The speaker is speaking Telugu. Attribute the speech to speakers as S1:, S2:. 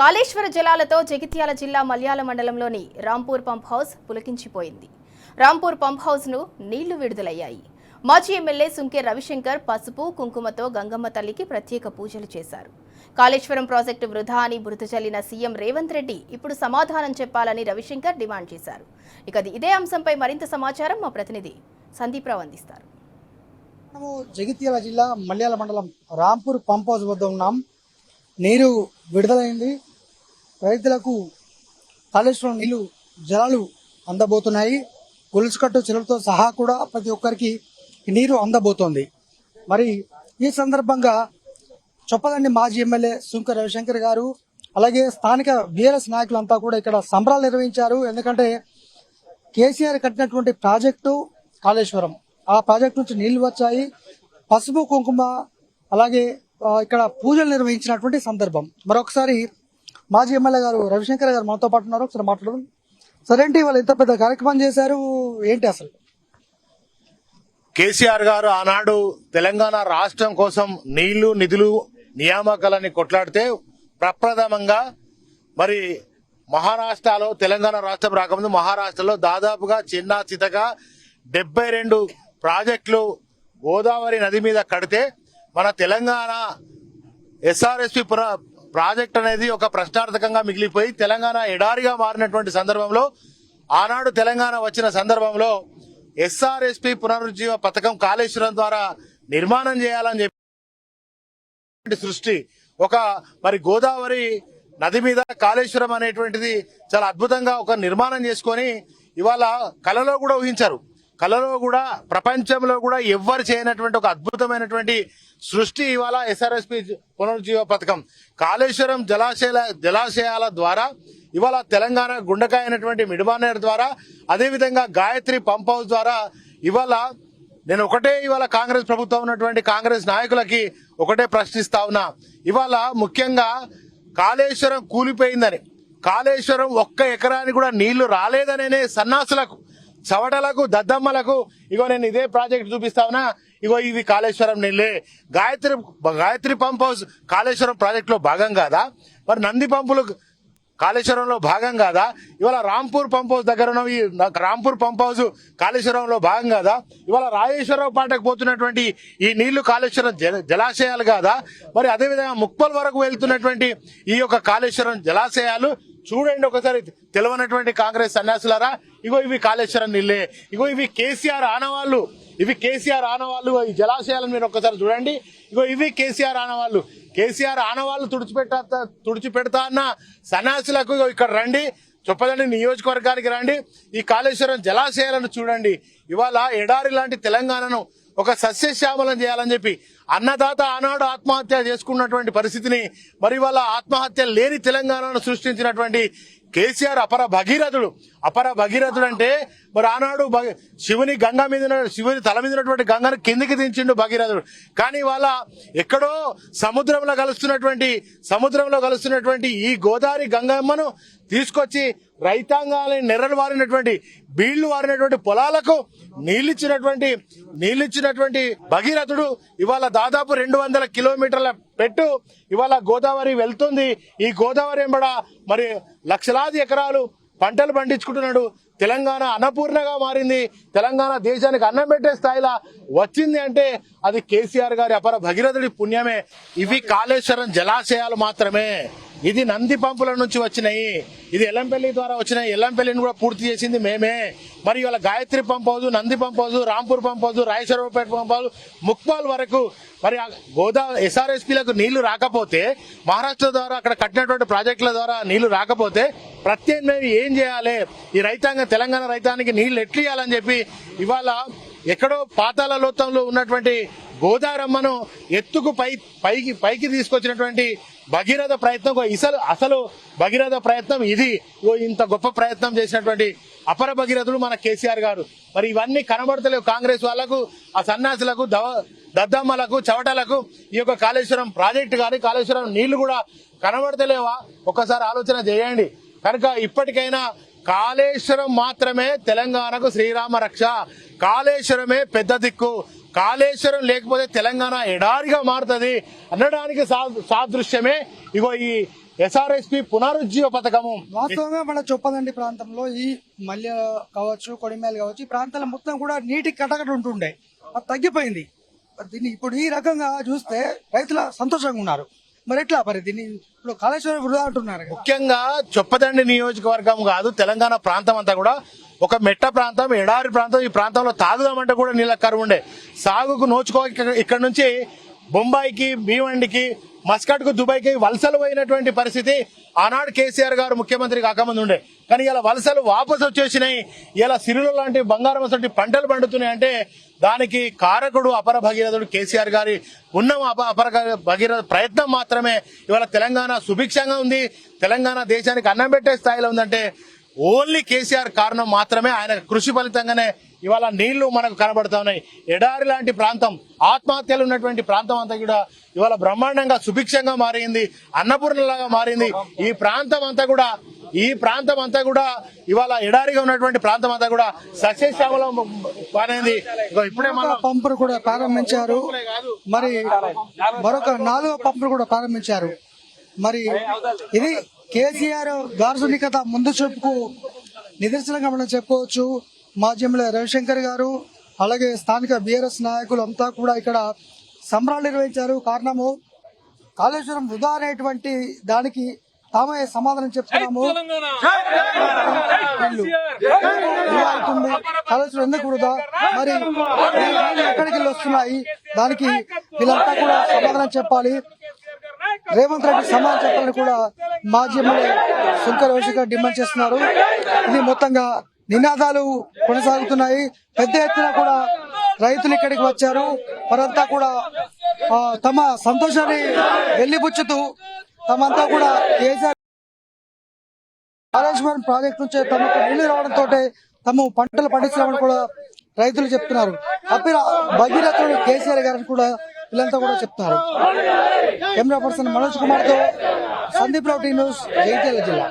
S1: కాళేశ్వర జలాలతో జగిత్యాల జిల్లా మల్యాల మండలంలోని రాంపూర్ పంప్ హౌస్ పులకించిపోయింది. రాంపూర్ పంప్ హౌస్ ను నీళ్లు విడుదలయ్యాయి. మాజీ ఎమ్మెల్యే సుంకే రవిశంకర్ పసుపు కుంకుమతో గంగమ్మ తల్లికి ప్రత్యేక పూజలు చేశారు. కాళేశ్వరం ప్రాజెక్టు వృధా అని బురద చల్లిన సీఎం రేవంత్ రెడ్డి ఇప్పుడు సమాధానం చెప్పాలని రవిశంకర్ డిమాండ్ చేశారు. ఇదే అంశంపై మరింత సమాచారం మా ప్రతినిధి సందీప్రావు అందిస్తారు.
S2: జగిత్యాల జిల్లా మల్యాల మండలం రాంపూర్ పంప్ హౌస్ వద్ద ఉన్నాం. నీరు విడుదలైంది. రైతులకు కాళేశ్వరం జలాలు అందబోతున్నాయి. గొలుసుకట్టు చెరువుతో సహా కూడా ప్రతి ఒక్కరికి నీరు అందబోతోంది. మరి ఈ సందర్భంగా చొప్పదండి మాజీ ఎమ్మెల్యే సుంక రవిశంకర్ గారు అలాగే స్థానిక బీఆర్ఎస్ నాయకులంతా కూడా ఇక్కడ సంబరాలు నిర్వహించారు. ఎందుకంటే కేసీఆర్ కట్టినటువంటి ప్రాజెక్టు కాళేశ్వరం, ఆ ప్రాజెక్టు నుంచి నీళ్లు వచ్చాయి. పసుపు కుంకుమ అలాగే ఇక్కడ పూజలు నిర్వహించినటువంటి సందర్భం. మరొకసారి మాజీ ఎమ్మెల్యే గారు రవిశంకర్ గారు మనతో పాటు ఉన్నారు. ఒకసారి మాట్లాడదాం. సరేంటి వాళ్ళు ఎంత పెద్ద కార్యక్రమం చేశారు, ఏంటి అసలు?
S3: కేసీఆర్ గారు ఆనాడు తెలంగాణ రాష్ట్రం కోసం నీళ్లు నిధులు నియామకాలని కొట్లాడితే ప్రప్రథమంగా మరి మహారాష్ట్రలో తెలంగాణ రాష్ట్రం రాకముందు మహారాష్ట్రలో దాదాపుగా చిన్న చితగా 72 ప్రాజెక్టులు గోదావరి నది మీద కడితే మన తెలంగాణ ఎస్ఆర్ఎస్పి ప్రాజెక్ట్ అనేది ఒక ప్రశ్నార్థకంగా మిగిలిపోయి తెలంగాణ ఎడారిగా మారినటువంటి సందర్భంలో ఆనాడు తెలంగాణ వచ్చిన సందర్భంలో ఎస్ఆర్ఎస్పి పునరుజ్జీవ పథకం కాళేశ్వరం ద్వారా నిర్మాణం చేయాలని చెప్పి సృష్టి ఒక మరి గోదావరి నది మీద కాళేశ్వరం అనేటువంటిది చాలా అద్భుతంగా ఒక నిర్మాణం చేసుకొని ఇవాళ కలలో కూడా ఊహించారు. కలలో కూడా ప్రపంచంలో కూడా ఎవ్వరు చేయనటువంటి ఒక అద్భుతమైనటువంటి సృష్టి ఇవాళ ఎస్ఆర్ఎస్పి పునరుజ్జీవ పథకం. కాళేశ్వరం జలాశయాల ద్వారా ఇవాళ తెలంగాణ గుండెకాయ అయినటువంటి మిడ్మానేర్ ద్వారా, అదేవిధంగా గాయత్రి పంప్ హౌస్ ద్వారా ఇవాళ నేను ఇవాళ కాంగ్రెస్ ప్రభుత్వం ఉన్నటువంటి కాంగ్రెస్ నాయకులకి ఒకటే ప్రశ్నిస్తా ఉన్నా. ఇవాళ ముఖ్యంగా కాళేశ్వరం కూలిపోయిందని, కాళేశ్వరం 1 ఎకరానికి కూడా నీళ్లు రాలేదనే సన్నాసులకు, చవటలకు, దద్దమ్మలకు ఇగో నేను ఇదే ప్రాజెక్ట్ చూపిస్తా ఉన్నా, ఇగో ఇవి కాళేశ్వరం నీళ్లే. Gayatri pump house Kaleshwaram project లో భాగం కాదా? మరి నంది పంపులు కాళేశ్వరంలో భాగం కాదా? ఇవాళ రాంపూర్ పంప్ హౌస్ దగ్గర ఉన్న ఈ రాంపూర్ పంప్ హౌస్ కాళేశ్వరంలో భాగం కాదా? ఇవాళ రాజేశ్వరరావు పాటకు పోతున్నటువంటి ఈ నీళ్లు కాళేశ్వరం జలాశయాలు కాదా? మరి అదేవిధంగా ముక్పల్ వరకు వెళ్తున్నటువంటి ఈ యొక్క కాళేశ్వరం జలాశయాలు చూడండి ఒకసారి. తెలియనటువంటి కాంగ్రెస్ సన్యాసులారా, ఇగో ఇవి కాళేశ్వరం నీళ్లే, ఇగో ఇవి కేసీఆర్ ఆనవాళ్లు, ఈ జలాశయాలను మీరు ఒక్కసారి చూడండి. ఇగో ఇవి కేసీఆర్ ఆనవాళ్లు తుడిచిపెడతా అన్న సన్యాసులకు ఇక్కడ రండి, చొప్పదండి నియోజకవర్గానికి రండి, ఈ కాళేశ్వరం జలాశయాలను చూడండి. ఇవాళ ఎడారి లాంటి తెలంగాణను ఒక సస్యశ్యామలం చేయాలని చెప్పి అన్నదాత ఆనాడు ఆత్మహత్య చేసుకున్నటువంటి పరిస్థితిని మరి ఇవాళ ఆత్మహత్య లేని తెలంగాణను సృష్టించినటువంటి కేసీఆర్ అపర భగీరథుడు అంటే మరి ఆనాడు శివుని తల మీద ఉన్నటువంటి గంగను కిందికి దించిండు భగీరథుడు. కానీ వాళ్ళ ఎక్కడో సముద్రంలో కలుస్తున్నటువంటి ఈ గోదావరి గంగమ్మను తీసుకొచ్చి రైతాంగాలని నెర్రలు బీళ్లు వారినటువంటి పొలాలకు నీళ్ళిచ్చినటువంటి భగీరథుడు ఇవాళ దాదాపు 200 కిలోమీటర్ల పెట్టు ఇవాళ గోదావరి వెళ్తుంది. ఈ గోదావరి ఎంబడ మరి లక్షలాది ఎకరాలు పంటలు పండించుకుంటున్నాడు. తెలంగాణ అన్నపూర్ణగా మారింది. తెలంగాణ దేశానికి అన్నం పెట్టే స్థాయిలో వచ్చింది అంటే అది కేసీఆర్ గారి అపర భగీరథుడి పుణ్యమే. ఇవి కాళేశ్వరం జలాశయాలు మాత్రమే. ఇది నంది పంపుల నుంచి వచ్చినాయి, ఇది ఎల్లంపల్లి ద్వారా వచ్చినాయి. ఎల్లంపల్లిని కూడా పూర్తి చేసింది మేమే. మరి ఇవాళ Gayatri pump house, Nandi pump house, Rampur pump house, Rayacharapeta pump house, Mukpal వరకు మరి గోదావరి ఎస్ఆర్ఎస్పీలకు నీళ్లు రాకపోతే, మహారాష్ట్ర ద్వారా అక్కడ కట్టినటువంటి ప్రాజెక్టుల ద్వారా నీళ్లు రాకపోతే ప్రత్యామ్నాయం ఏం చేయాలి? ఈ తెలంగాణ రైతానికి నీళ్లు ఎట్లు ఇవ్వాలని చెప్పి ఇవాళ ఎక్కడో పాతాళ లోతంలో ఉన్నటువంటి గోదావరమ్మను ఎత్తుకు పైకి తీసుకొచ్చినటువంటి భగీరథ ప్రయత్నం అసలు భగీరథ ప్రయత్నం ఇది. ఇంత గొప్ప ప్రయత్నం చేసినటువంటి అపర భగీరథుడు మన కేసీఆర్ గారు. మరి ఇవన్నీ కనబడతలేవు కాంగ్రెస్ వాళ్లకు, ఆ సన్యాసులకు, దద్దమ్మలకు, చవటలకు. ఈ యొక్క కాళేశ్వరం ప్రాజెక్టు కానీ కాళేశ్వరం నీళ్లు కూడా కనబడతలేవా? ఒక్కసారి ఆలోచన చేయండి. కనుక ఇప్పటికైనా కాళేశ్వరం మాత్రమే తెలంగాణకు శ్రీరామ రక్ష, కాళేశ్వరమే పెద్ద దిక్కు. కాళేశ్వరం లేకపోతే తెలంగాణ ఎడారిగా మారుతుంది అనడానికి సాదృశ్యమే ఇగో ఈ ఎస్ఆర్ఎస్పి పునరుజ్జీవ పథకము
S2: వాస్తవంగా మన చొప్పదండి ప్రాంతంలో ఈ మల్య కావచ్చు, కొడిమేలు కావచ్చు, ఈ ప్రాంతాల మొత్తం కూడా నీటి కటకట ఉంటుండే, అది తగ్గిపోయింది. దీన్ని ఇప్పుడు ఈ రకంగా చూస్తే రైతులు సంతోషంగా ఉన్నారు. మరి ఎట్లా మరి దీన్ని ఇప్పుడు కాళేశ్వరం వృధా అంటున్నారు కదా.
S3: ముఖ్యంగా చొప్పదండి నియోజకవర్గం కాదు, తెలంగాణ ప్రాంతం అంతా కూడా ఒక మెట్ట ప్రాంతం, ఎడారి ప్రాంతం. ఈ ప్రాంతంలో తాగుదామంటే కూడా నీళ్ళ కరువు ఉండే, సాగుకు నోచుకో ఇక్కడ నుంచి బొంబాయికి, భీవండికి, మస్కట్ కు, దుబాయ్కి వలసలు పోయినటువంటి పరిస్థితి ఆనాడు కేసీఆర్ గారు ముఖ్యమంత్రి కాకముందు ఉండే. కానీ ఇలా వలసలు వాపసు వచ్చేసినాయి. ఇలా సిరులు లాంటి, బంగారం లాంటి పంటలు పండుతున్నాయి అంటే దానికి కారకుడు అపర భగీరథుడు కేసీఆర్ గారి ఉన్న అపర భగీరథ ప్రయత్నం మాత్రమే ఇవాళ తెలంగాణ సుభిక్షంగా ఉంది, తెలంగాణ దేశానికి అన్నం పెట్టే స్థాయిలో ఉందంటే ఓన్లీ కేసీఆర్ కారణం మాత్రమే. ఆయన కృషి ఫలితంగానే ఇవాళ నీళ్లు మనకు కనబడతా ఉన్నాయి. ఎడారి లాంటి ప్రాంతం, ఆత్మహత్యలు ఉన్నటువంటి ప్రాంతం అంతా కూడా ఇవాళ బ్రహ్మాండంగా సుభిక్షంగా మారింది, అన్నపూర్ణలాగా మారింది. ఈ ప్రాంతం అంతా కూడా ఇవాళ ఎడారిగా ఉన్నటువంటి ప్రాంతం అంతా కూడా సస్యశ్యామలం మారింది. ఇప్పుడే మన
S2: పంపులు కూడా ప్రారంభించారు, మరి మరొక 4వ పంపులు కూడా ప్రారంభించారు. మరి ఇది కేసీఆర్ దార్శనికత ముందు చూపుకు నిదర్శనంగా మనం చెప్పుకోవచ్చు. మాజీ ఎమ్మెల్యే రవిశంకర్ గారు, అలాగే స్థానిక బీఆర్ఎస్ నాయకులు అంతా కూడా ఇక్కడ సంబరాలు నిర్వహించారు. కారణము కాళేశ్వరం వృధా అనేటువంటి దానికి తామే సమాధానం చెప్తున్నాము. అవుతుంది కాళేశ్వరం ఎందుకు వృధా, మరి ఎక్కడికి వెళ్ళి వస్తున్నాయి, దానికి వీళ్ళంతా కూడా సమాధానం చెప్పాలి. రేవంత్ రెడ్డి సమాధానం చెప్పాలని కూడా మాజీ ఎమ్మెల్యే సుంకె రవిశంకర్ డిమాండ్ చేస్తున్నారు. ఇది మొత్తంగా నినాదాలు కొనసాగుతున్నాయి. పెద్ద ఎత్తున కూడా రైతులు ఇక్కడికి వచ్చారు. వారంతా కూడా తమ సంతోషాన్ని వెళ్లిబుచ్చుతూ తమంతా కూడా కేసీఆర్ కాళేశ్వరం ప్రాజెక్టు నుంచే తమకు నీళ్లు రావడంతో తమ పంటలు పండిస్తున్నామని కూడా రైతులు చెప్తున్నారు. అప్పుడు భగీరథుడు కేసీఆర్ గారిని కూడా వీళ్ళంతా కూడా చెప్తున్నారు. కెమెరా పర్సన్ మనోజ్ కుమార్ తో సందీప్ రావు, టీ న్యూస్, జగిత్యాల జిల్లా.